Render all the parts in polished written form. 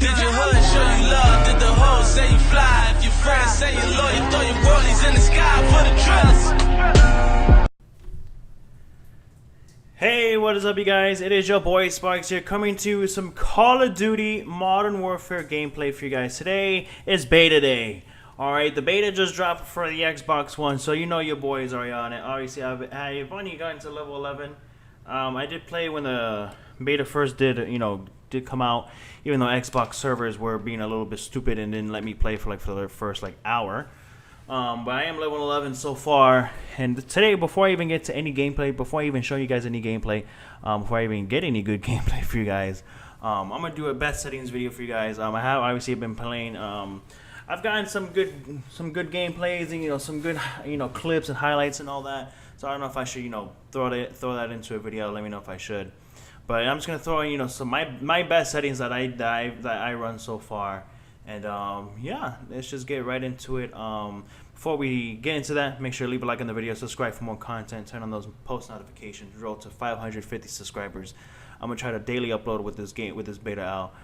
Did your hood show you love? Did the hoes say you fly? If your friends say you loyal, throw your rollies in the sky for the trust. Hey, what is up, you guys? It is your boy Sparkz here, coming to you with some Call of Duty Modern Warfare gameplay for you guys. Today is beta day. Alright, the beta just dropped for the Xbox One, so you know your boys are on it. Obviously, I've only gotten to level 11. I did play when the beta first did come out, even though Xbox servers were being a little bit stupid and didn't let me play for the first hour. But I am level 11 so far, and today, before I even get to any gameplay, before I even show you guys any gameplay, before I even get any good gameplay for you guys, I'm gonna do a best settings video for you guys. I have obviously been playing. I've gotten some good gameplays and some good clips and highlights and all that. So I don't know if I should throw that into a video. Let me know if I should. But I'm just gonna throw in some my best settings that I run so far. And yeah, let's just get right into it. Before we get into that, make sure to leave a like on the video, subscribe for more content, turn on those post notifications, roll to 550 subscribers. I'm gonna try to daily upload with this beta out.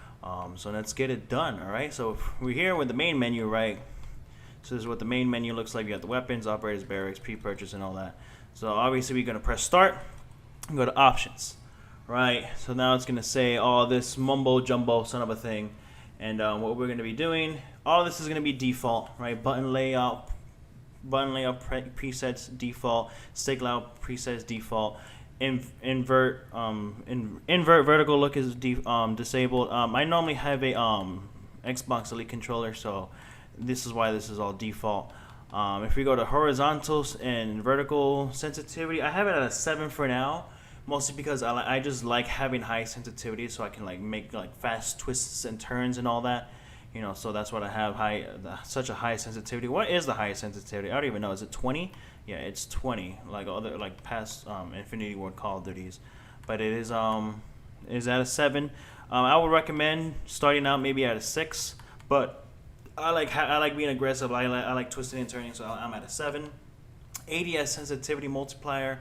So let's get it done. All right. So we're here with the main menu, right? So this is what the main menu looks like. You got the weapons, operators, barracks, pre-purchase, and all that. So obviously we're gonna press start and go to options, right? So now it's gonna say all this mumbo jumbo son of a thing. And what we're going to be doing, all this is going to be default, right? Button layout presets default, stick layout presets default, invert vertical look is disabled. I normally have a Xbox Elite controller, so this is why this is all default. If we go to horizontals and vertical sensitivity, I have it at a 7 for now. Mostly because I just like having high sensitivity, so I can make fast twists and turns and all that, So that's what I have such a high sensitivity. What is the highest sensitivity? I don't even know. Is it 20? Yeah, it's 20. Like past Infinity Ward Call of Duties, but it is at a 7. I would recommend starting out maybe at a 6, but I like being aggressive. I like twisting and turning, so I'm at a 7. ADS sensitivity multiplier.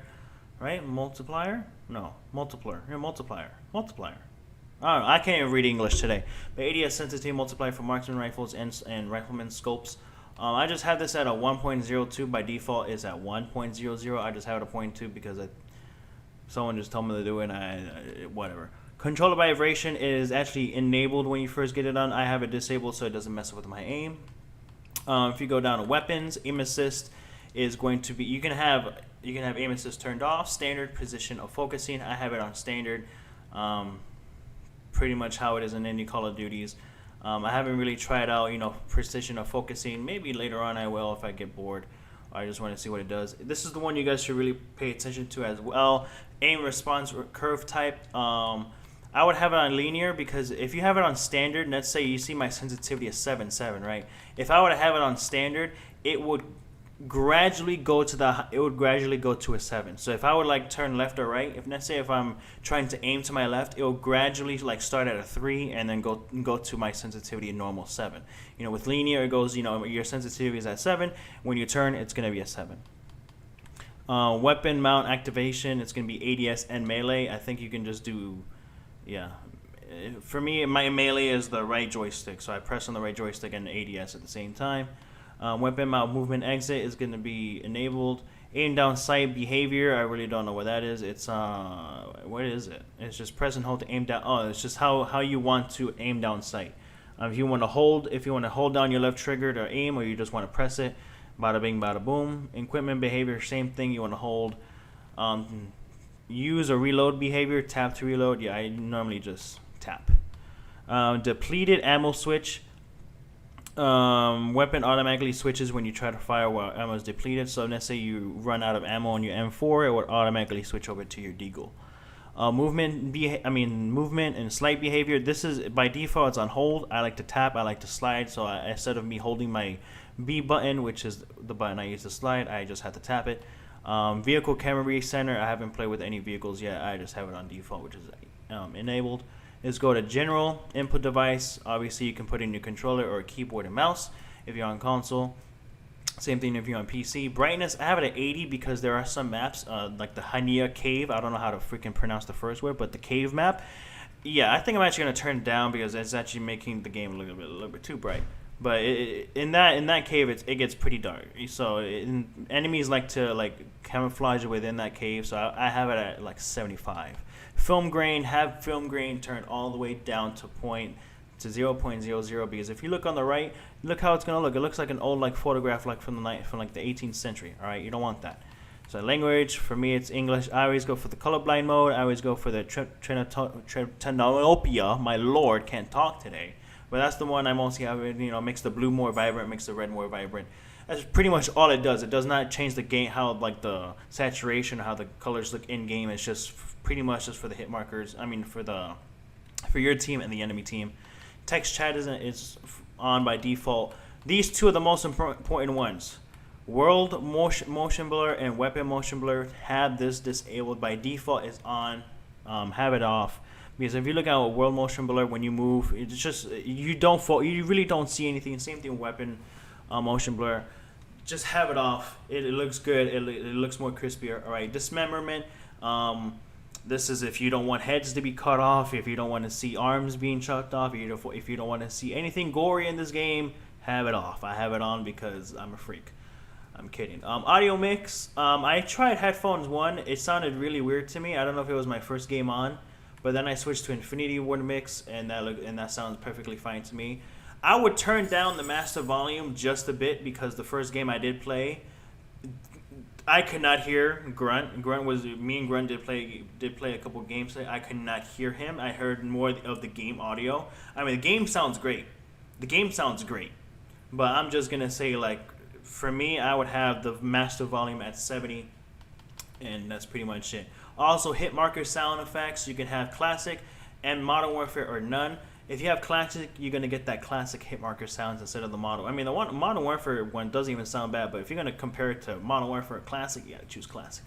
Right? Multiplier? No. Multiplier. Yeah, multiplier. Multiplier. I don't know. I can't even read English today. But ADS sensitivity multiplier for marksman rifles and rifleman scopes. I just have this at a 1.02. By default, it's at 1.00. I just have it at a 0.2 because someone just told me to do it, and whatever. Controller vibration is actually enabled when you first get it on. I have it disabled so it doesn't mess with my aim. If you go down to weapons, aim assist is going to be, you can have aim assist turned off, standard position of focusing. I have it on standard, pretty much how it is in any Call of Duties. I haven't really tried out, precision of focusing. Maybe later on I will if I get bored. I just want to see what it does. This is the one you guys should really pay attention to as well. Aim response curve type. I would have it on linear because if you have it on standard, let's say you see my sensitivity is 7.7, right? If I were to have it on standard, it would gradually go to a 7. So if I would turn left or right, let's say if I'm trying to aim to my left, it will gradually start at a 3 and then go to my sensitivity normal 7. With linear it goes, your sensitivity is at 7. When you turn, it's going to be a 7. Weapon mount activation, it's going to be ADS and melee. I think you can just do, yeah. For me, my melee is the right joystick, so I press on the right joystick and the ADS at the same time. Weapon mount movement exit is going to be enabled. Aim down sight behavior, I really don't know what that is. It's what is it? It's just press and hold to aim down. Oh, it's just how you want to aim down sight. If you want to hold down your left trigger to aim, or you just want to press it, bada bing, bada boom. Equipment behavior, same thing. You want to hold. Use or reload behavior, tap to reload. Yeah, I normally just tap. Depleted ammo switch. Weapon automatically switches when you try to fire while ammo is depleted. So let's say you run out of ammo on your M4, it would automatically switch over to your Deagle. Movement and slide behavior. This is by default, it's on hold. I like to tap. I like to slide. So instead of me holding my B button, which is the button I use to slide, I just have to tap it. Vehicle camera recenter. I haven't played with any vehicles yet. I just have it on default, which is enabled. Let's go to general input device. Obviously, you can put in your controller or a keyboard and mouse if you're on console. Same thing if you're on PC. Brightness, I have it at 80 because there are some maps like the Hania Cave. I don't know how to freaking pronounce the first word, but the cave map. Yeah, I think I'm actually gonna turn it down because it's actually making the game look a little bit too bright. But in that cave, it gets pretty dark. So enemies like to camouflage within that cave. So I have it at like 75. Film grain, have film grain turned all the way down to 0.00, because if you look on the right, look how it's gonna look. It looks like an old photograph from the 18th century. All right, you don't want that. So language, for me, it's English. I always go for the colorblind mode. I always go for the Trinopia. My lord, can't talk today. But that's the one I mostly have. Makes the blue more vibrant, makes the red more vibrant. That's pretty much all it does. It does not change the game, how the saturation, how the colors look in game. It's just pretty much just for the hit markers. I mean, for your team and the enemy team. Text chat is on by default. These two are the most important ones. World motion blur and weapon motion blur have this disabled by default. Is on. Have it off, because if you look at world motion blur when you move, it's just you really don't see anything. Same thing with weapon motion blur. Just have it off. It looks good. It looks more crispier. All right, dismemberment. This is if you don't want heads to be cut off, if you don't want to see arms being chopped off, if you don't want to see anything gory in this game, have it off. I have it on because I'm a freak. I'm kidding. Audio mix. I tried headphones 1. It sounded really weird to me. I don't know if it was my first game on, but then I switched to Infinity Ward mix, and that sounds perfectly fine to me. I would turn down the master volume just a bit because the first game I did play, I could not hear Grunt. Me and Grunt did play a couple games today. I could not hear him. I heard more of the game audio. I mean, the game sounds great. But I'm just gonna say, for me, I would have the master volume at 70, and that's pretty much it. Also, hit marker sound effects. You can have classic and Modern Warfare or none. If you have classic, you're gonna get that classic hit marker sounds instead of the model. I mean, the Modern Warfare one doesn't even sound bad, but if you're gonna compare it to Modern Warfare Classic, you gotta choose classic,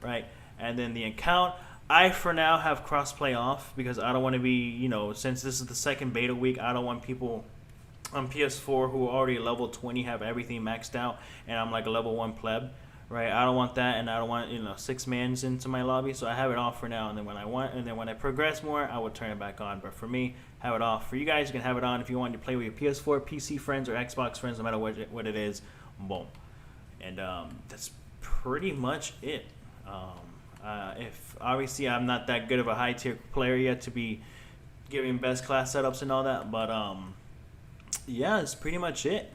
right? And then the account, I for now have crossplay off because I don't want to be, since this is the second beta week, I don't want people on PS4 who are already level 20 have everything maxed out, and I'm like a level 1 pleb, right? I don't want that, and I don't want 6 mans into my lobby, so I have it off for now. And then when I progress more, I will turn it back on. But for me, have it off. For you guys, you can have it on if you want to play with your PS4, PC friends, or Xbox friends, no matter what it is. Boom, and that's pretty much it. If obviously I'm not that good of a high tier player yet to be giving best class setups and all that, but yeah, that's pretty much it.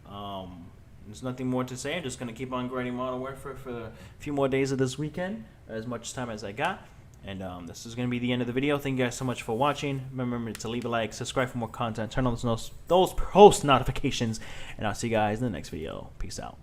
There's nothing more to say. I'm just going to keep on grinding Modern Warfare for a few more days of this weekend, as much time as I got. And this is going to be the end of the video. Thank you guys so much for watching. Remember to leave a like, subscribe for more content, turn on those post notifications, and I'll see you guys in the next video. Peace out.